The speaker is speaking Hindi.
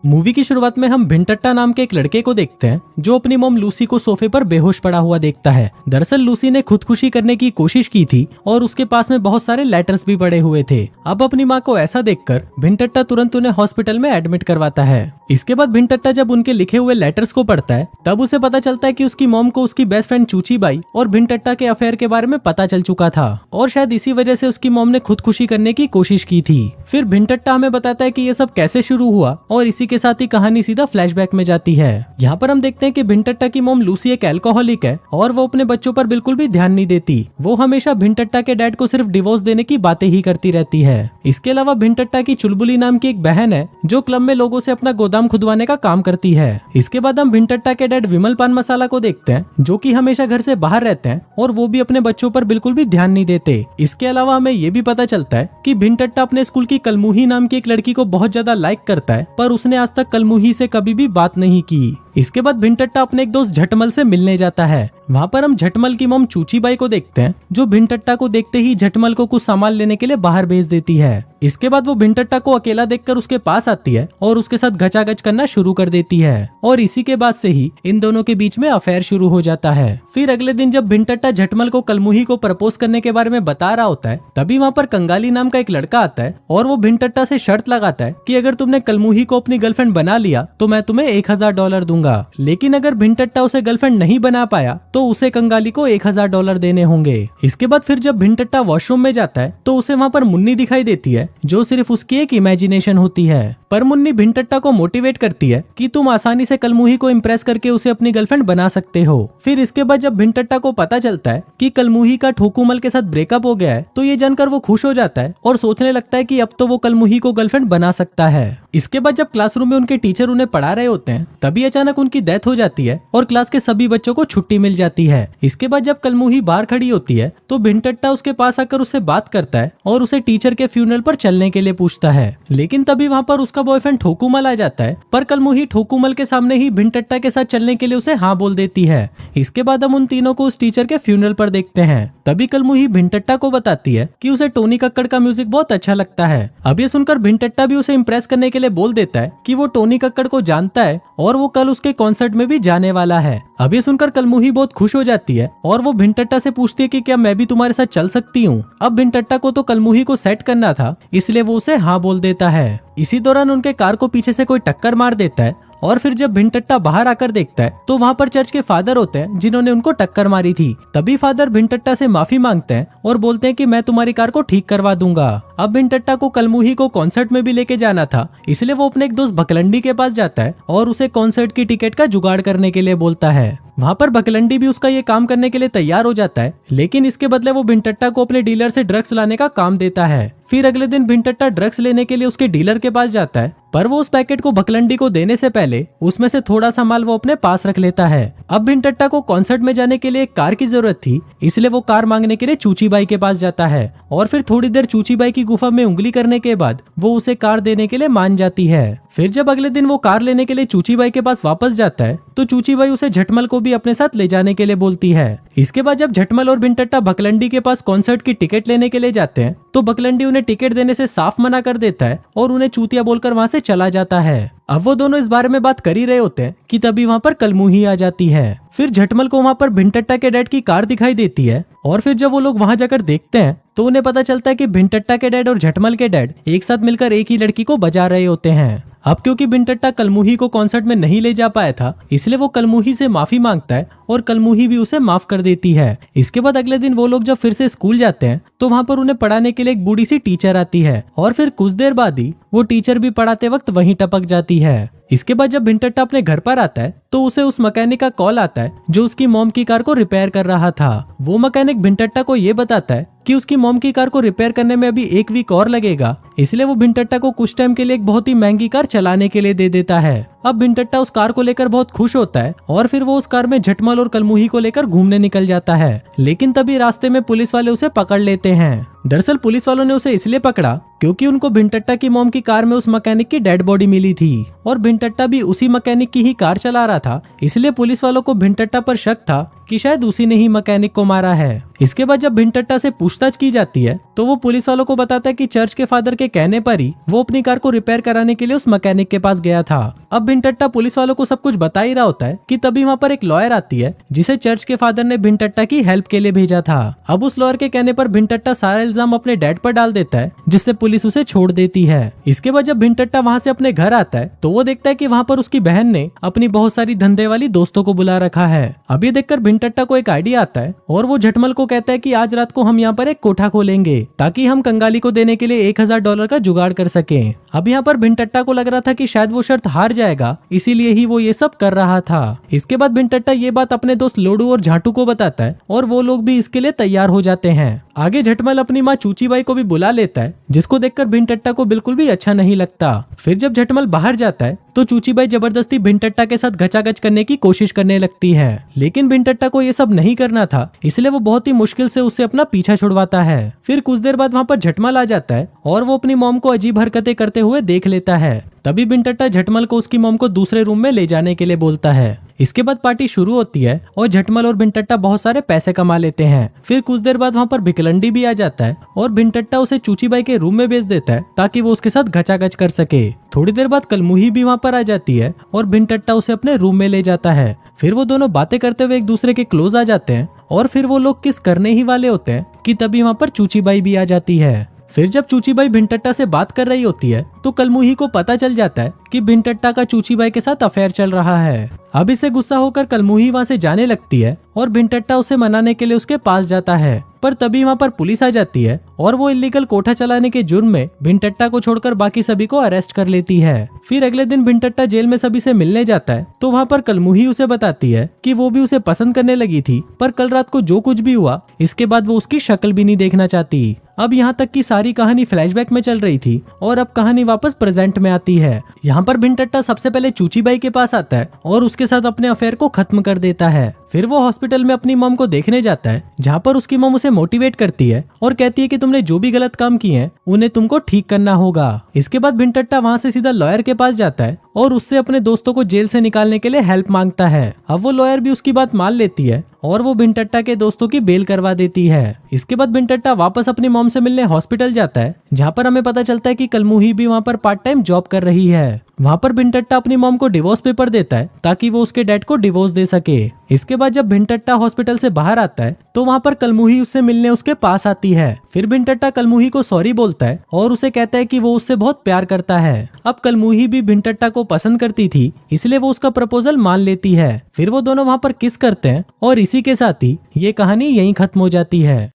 मूवी की शुरुआत में हम भिंटट्टा नाम के एक लड़के को देखते हैं जो अपनी मॉम लूसी को सोफे पर बेहोश पड़ा हुआ देखता है। दरअसल लूसी ने खुदकुशी करने की कोशिश की थी और उसके पास में बहुत सारे लेटर्स भी पड़े हुए थे। अब अपनी माँ को ऐसा देखकर भिंटट्टा तुरंत उन्हें हॉस्पिटल में एडमिट करवाता है। इसके बाद भिंटट्टा जब उनके लिखे हुए लेटर्स को पढ़ता है तब उसे पता चलता है कि उसकी मॉम को उसकी बेस्ट फ्रेंड चूची बाई और भिंटट्टा के अफेयर के बारे में पता चल चुका था और शायद इसी वजह से उसकी मॉम ने खुदकुशी करने की कोशिश की थी। फिर भिंटट्टा हमें बताता है कि ये सब कैसे शुरू हुआ और इसी के साथ ही कहानी सीधा फ्लैशबैक में जाती है। यहाँ पर हम देखते हैं कि भिंटट्टा की मॉम लूसी एक अल्कोहलिक है और वो अपने बच्चों पर बिल्कुल भी ध्यान नहीं देती। वो हमेशा भिंटट्टा के डैड को सिर्फ डिवोर्स देने की बातें ही करती रहती है। इसके अलावा भिंटट्टा की चुलबुली नाम की एक बहन है जो क्लब में लोगों से अपना गोदाम खुदवाने का काम करती है। इसके बाद हम भिंटट्टा के डैड विमल पान मसाला को देखते हैं जो कि हमेशा घर से बाहर रहते हैं और वो भी अपने बच्चों पर बिल्कुल भी ध्यान नहीं देते। इसके अलावा हमें ये भी पता चलता है कि भिंटट्टा अपने स्कूल की कलमुही नाम की एक लड़की को बहुत ज्यादा लाइक करता है पर उसने आज तक कलमुही से कभी भी बात नहीं की। इसके बाद भिंटट्टा अपने एक दोस्त झटमल से मिलने जाता है। वहाँ पर हम झटमल की मॉम चूची बाई को देखते हैं जो भिंटट्टा को देखते ही झटमल को कुछ सामान लेने के लिए बाहर भेज देती है। इसके बाद वो भिंटट्टा को अकेला देखकर उसके पास आती है और उसके साथ गचागच करना शुरू कर देती है और इसी के बाद से ही इन दोनों के बीच में अफेयर शुरू हो जाता है। फिर अगले दिन जब भिंटट्टा झटमल को कलमुही को प्रपोज करने के बारे में बता रहा होता है तभी वहाँ पर कंगाली नाम का एक लड़का आता है और वो भिंटट्टा से शर्त लगाता है कि अगर तुमने कलमुही को अपनी गर्लफ्रेंड बना लिया तो मैं तुम्हें $1000 दूंगा, लेकिन अगर भिंटट्टा उसे गर्लफ्रेंड नहीं बना पाया तो उसे कंगाली को $1000 देने होंगे। इसके बाद फिर जब भिंटट्टा वॉशरूम में जाता है तो उसे वहाँ पर मुन्नी दिखाई देती है जो सिर्फ उसकी एक इमेजिनेशन होती है। पर मुन्नी भिंटट्टा को मोटिवेट करती है कि तुम आसानी से कलमुही को इम्प्रेस करके उसे अपनी गर्लफ्रेंड बना सकते हो। फिर इसके बाद जब भिंटट्टा को पता चलता है कि कलमुही का ठोकुमल के साथ ब्रेकअप हो गया है तो ये जानकर वो खुश हो जाता है और सोचने लगता है कि अब तो वो कलमुही को गर्लफ्रेंड बना सकता है। इसके बाद जब क्लासरूम में उनके टीचर उन्हें पढ़ा रहे होते हैं तभी अचानक उनकी डेथ हो जाती है और क्लास के सभी बच्चों को छुट्टी मिल जाती है। इसके बाद जब कलमुही बाहर खड़ी होती है तो भिंटट्टा उसके पास आकर उससे बात करता है और उसे टीचर के फ्यूनरल पर चलने के लिए पूछता है, लेकिन तभी वहाँ पर उसका बॉयफ्रेंड ठोकुमल आ जाता है। पर कलमुही ठोकुमल के सामने ही भिंटट्टा के साथ चलने के लिए उसे हाँ बोल देती है। इसके बाद हम उन तीनों को उस टीचर के फ्यूनरल पर देखते हैं। तभी कलमुही भिंटट्टा को बताती है कि उसे टोनी कक्कड़ का म्यूजिक बहुत अच्छा लगता है। अब ये सुनकर भिंटट्टा भी उसे इम्प्रेस करने के लिए बोल देता है कि वो टोनी कक्कड़ को जानता है और वो कल उसके कॉन्सर्ट में भी जाने वाला है। अब ये सुनकर कलमुही बहुत खुश हो जाती है और वो भिंटट्टा से पूछती है कि क्या मैं भी तुम्हारे साथ चल सकती हूँ। अब भिंटट्टा को तो कलमुही को सेट करना था इसलिए वो उसे हाँ बोल देता है। इसी दौरान उनके कार को पीछे से कोई टक्कर मार देता है और फिर जब भिंटट्टा बाहर आकर देखता है तो वहाँ पर चर्च के फादर होते हैं जिन्होंने उनको टक्कर मारी थी। तभी फादर भिंटट्टा से माफी मांगते हैं और बोलते हैं कि मैं तुम्हारी कार को ठीक करवा दूंगा। अब भिंटट्टा को कलमुही को कॉन्सर्ट में भी लेके जाना था इसलिए वो अपने एक दोस्त बकलंडी के पास जाता है और उसे कॉन्सर्ट की टिकट का जुगाड़ करने के लिए बोलता है। वहाँ पर बकलंडी भी उसका ये काम करने के लिए तैयार हो जाता है, लेकिन इसके बदले वो भिंटट्टा को अपने डीलर से ड्रग्स लाने का काम देता है। फिर अगले दिन भिंटट्टा ड्रग्स लेने के लिए उसके डीलर के पास जाता है पर वो उस पैकेट को बकलंडी को देने से पहले उसमें से थोड़ा सा माल वो अपने पास रख लेता है। अब भिंटट्टा को कॉन्सर्ट में जाने के लिए एक कार की जरूरत थी इसलिए वो कार मांगने के लिए चूची बाई के पास जाता है और फिर थोड़ी देर चूची बाई की गुफा में उंगली करने के बाद वो उसे कार देने के लिए मान जाती है। फिर जब अगले दिन वो कार लेने के लिए चूची बाई के पास वापस जाता है तो चूची बाई उसे झटमल को भी अपने साथ ले जाने के लिए बोलती है। इसके बाद जब झटमल और भिंटट्टा बकलंडी के पास कॉन्सर्ट की टिकट लेने के लिए जाते हैं तो बकलंडी उन्हें टिकट देने से साफ मना कर देता है और उन्हें चूतिया बोलकर वहाँ से चला जाता है। अब वो दोनों इस बारे में बात कर ही रहे होते हैं कि तभी वहाँ पर कलमुही आ जाती है। फिर झटमल को वहाँ पर भिंटट्टा के डैड की कार दिखाई देती है और फिर जब वो लोग वहाँ जाकर देखते हैं तो उन्हें पता चलता है कि भिंटट्टा के डैड और झटमल के डैड एक साथ मिलकर एक ही लड़की को बजा रहे होते हैं। अब क्योंकि भिंटट्टा कलमुही को कॉन्सर्ट में नहीं ले जा पाया था इसलिए वो कलमुही से माफी मांगता है और कलमुही भी उसे माफ कर देती है। इसके बाद अगले दिन वो लोग जब फिर से स्कूल जाते हैं तो वहाँ पर उन्हें पढ़ाने के लिए एक बूढ़ी सी टीचर आती है और फिर कुछ देर बाद ही वो टीचर भी पढ़ाते वक्त वहीं टपक जाती है। इसके बाद जब भिंटट्टा अपने घर पर आता है तो उसे उस मैकेनिक का कॉल आता है जो उसकी मॉम की कार को रिपेयर कर रहा था। वो मैकेनिक भिंटट्टा को ये बताता है कि उसकी मॉम की कार को रिपेयर करने में अभी 1 वीक और लगेगा इसलिए वो भिंटट्टा को कुछ टाइम के लिए एक बहुत ही महंगी कार चलाने के लिए दे देता है। अब भिंटट्टा उस कार को लेकर बहुत खुश होता है और फिर वो उस कार में झटमल और कलमुही को लेकर घूमने निकल जाता है, लेकिन तभी रास्ते में पुलिस वाले उसे पकड़ लेते हैं। दरअसल पुलिस वालों ने उसे इसलिए पकड़ा क्योंकि उनको भिंटट्टा की मॉम की कार में उस मैकेनिक की डेड बॉडी मिली थी और भिंटट्टा भी उसी मैकेनिक की ही कार चला रहा था, इसलिए पुलिस वालों को भिंटट्टा पर शक था कि शायद उसी ने ही मैकेनिक को मारा है। इसके बाद जब भिंटट्टा से पूछताछ की जाती है तो वो पुलिस वालों को बताता है कि चर्च के फादर के कहने पर ही वो अपनी कार को रिपेयर कराने के लिए उस मैकेनिक के पास गया था। अब भिंटट्टा पुलिस वालों को सब कुछ बता ही रहा होता है कि तभी वहाँ पर एक लॉयर आती है जिसे चर्च के फादर ने भिंटट्टा की हेल्प के लिए भेजा था। अब उस लॉयर के कहने पर भिंटट्टा सारा इल्जाम अपने डैड पर डाल देता है, जिससे पुलिस उसे छोड़ देती है। इसके बाद जब भिंटट्टा वहाँ से अपने घर आता है तो वो देखता है कि वहाँ पर उसकी बहन ने अपनी बहुत सारी धंधे वाली दोस्तों को बुला रखा है। अब ये देखकर भिंटट्टा को एक आइडिया आता है और वो झटमल को कहता है कि आज रात को हम यहाँ पर एक कोठा खोलेंगे ताकि हम कंगाली को देने के लिए $1000 का जुगाड़ कर सकें। अब यहाँ पर भिंटट्टा को लग रहा था कि शायद वो शर्त हार जाएगा, इसीलिए ही वो ये सब कर रहा था। इसके बाद भिंटट्टा ये बात अपने दोस्त लोडू और झाटू को बताता है और वो लोग भी इसके लिए तैयार हो जाते हैं। आगे झटमल अपनी माँ चूचीबाई को भी बुला लेता है, जिसको देखकर भिंटट्टा को बिल्कुल भी अच्छा नहीं लगता। फिर जब झटमल बाहर जाता है तो चूचीबाई जबरदस्ती भिंटट्टा के साथ घचाघच करने की कोशिश करने लगती है, लेकिन भिंटट्टा को ये सब नहीं करना था, इसलिए वो बहुत ही मुश्किल से उससे अपना पीछा छुड़वाता है। फिर कुछ देर बाद वहाँ पर झटमल आ जाता है और वो अपनी मॉम को अजीब हरकतें करते हुए देख लेता है। तभी भिंटट्टा झटमल को उसकी मॉम को दूसरे रूम में ले जाने के लिए बोलता है। इसके बाद पार्टी शुरू होती है और झटमल और भिंटट्टा बहुत सारे पैसे कमा लेते हैं। फिर कुछ देर बाद वहाँ पर भिकलंडी भी आ जाता है और भिंटट्टा उसे चूचीबाई के रूम में भेज देता है ताकि वो उसके साथ घचाघच कर सके। थोड़ी देर बाद कलमुही भी वहाँ पर आ जाती है और भिंटट्टा उसे अपने रूम में ले जाता है। फिर वो दोनों बातें करते हुए एक दूसरे के क्लोज आ जाते हैं और फिर वो लोग किस करने ही वाले होते हैं कि तभी वहाँ पर चूचीबाई भी आ जाती है। फिर जब चूचीबाई भिंटट्टा से बात कर रही होती है तो कलमुही को पता चल जाता है कि भिंटट्टा का चूचीबाई के साथ अफेयर चल रहा है। अब इसे गुस्सा होकर कलमुही वहाँ से जाने लगती है और भिंटट्टा उसे मनाने के लिए उसके पास जाता है, पर तभी वहाँ पर पुलिस आ जाती है और वो इलीगल कोठा चलाने के जुर्म में भिंटट्टा को छोड़कर बाकी सभी को अरेस्ट कर लेती है। फिर अगले दिन भिंटट्टा जेल में सभी से मिलने जाता है तो वहाँ पर कलमुही उसे बताती है कि वो भी उसे पसंद करने लगी थी, पर कल रात को जो कुछ भी हुआ इसके बाद वो उसकी शक्ल भी नहीं देखना चाहती। अब यहाँ तक की सारी कहानी फ्लैशबैक में चल रही थी और अब कहानी वापस प्रेजेंट में आती है। यहाँ पर भिंटट्टा सबसे पहले चूचीबाई के पास आता है और उसके साथ अपने अफेयर को खत्म कर देता है। फिर वो हॉस्पिटल में अपनी मॉम को देखने जाता है, जहाँ पर उसकी मॉम उसे मोटिवेट करती है और कहती है कि तुमने जो भी गलत काम किए हैं उन्हें तुमको ठीक करना होगा। इसके बाद भिंटट्टा वहाँ से सीधा लॉयर के पास जाता है और उससे अपने दोस्तों को जेल से निकालने के लिए हेल्प मांगता है। अब वो लॉयर भी उसकी बात मान लेती है और वो भिंटट्टा के दोस्तों की बेल करवा देती है। इसके बाद भिंटट्टा वापस अपनी मॉम से मिलने हॉस्पिटल जाता है, जहाँ पर हमें पता चलता है कि कलमुही भी वहाँ पर पार्ट टाइम जॉब कर रही है। वहाँ पर भिंटट्टा अपनी मॉम को डिवोर्स पेपर देता है ताकि वो उसके डैड को डिवोर्स दे सके। इसके बाद जब भिंटट्टा हॉस्पिटल से बाहर आता है तो वहाँ पर कलमुही उससे मिलने उसके पास आती है। फिर भिंटट्टा कलमुही को सॉरी बोलता है और उसे कहता है कि वो उससे बहुत प्यार करता है। अब कलमुही भी भिंटट्टा को पसंद करती थी, इसलिए वो उसका प्रपोजल मान लेती है। फिर वो दोनों वहाँ पर किस करते हैं और इसी के साथ ही ये कहानी यहीं खत्म हो जाती है।